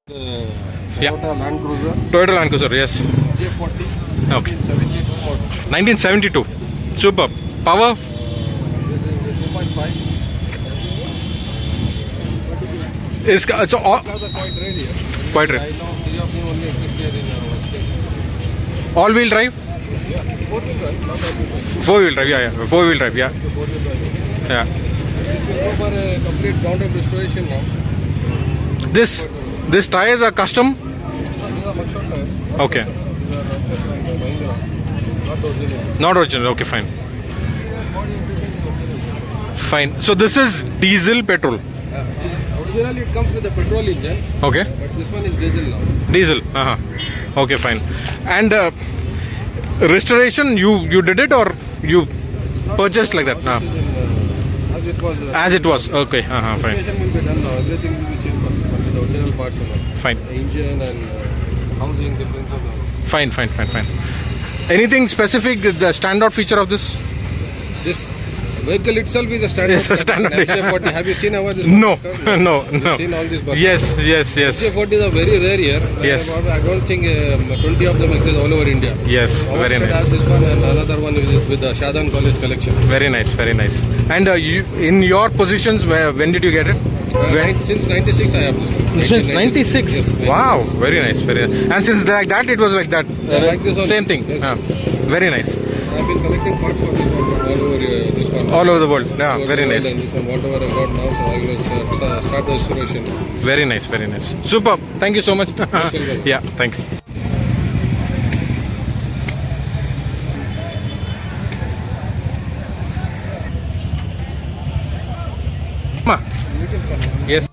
Yeah. Toyota Land Cruiser. Toyota Land Cruiser, yes. FJ40. Okay. 1972 model. 1972. Super. Power? This is 2.5. Is so all, Cars are quite rare here. quite rare. Right now, three of them only exist here in our state. All-wheel drive? Yeah, four-wheel drive, not all-wheel drive. Four-wheel drive, yeah. Four-wheel drive, yeah. Four-wheel drive. Yeah. This will go for a complete ground-up restoration now. This tires are custom? These are Machon tires. Okay. These are manufactured by Mahindra, not original. Not original. Okay, fine. Body everything is original. Fine. So this is diesel, petrol. Originally it comes with a petrol engine, Okay. but this one is diesel now. Diesel. Okay, fine. And restoration, you did it or you purchased like that? As it was. As it was. Okay. Fine. Restoration will be done now. Everything will be changed with the original parts and all. Fine. The engine and housing difference of the. Fine. Anything specific, the standout feature of this? This vehicle itself is a standard. It's a standard, yeah. FJ40. Have you seen our this? No. You've seen all these buses. Yes. FJ40 is a very rare here. Yes. I don't think 20 of them exist all over India. Yes, Our very state nice. has this one and another one is with the Shadan College collection. Very nice. And you, in your positions, when did you get it? Since 96 I have this one. Since 96? Yes, Wow, very nice. And since like that, it was like that. Like this one. Same thing. Yes. Very nice. I've been collecting parts for this one all over this one. All over the world. Yeah, All very over nice. and this one, whatever I got now, so I will start the restoration. Very nice. Super. Thank you so much. welcome. Yeah, thanks. Ma. Yes.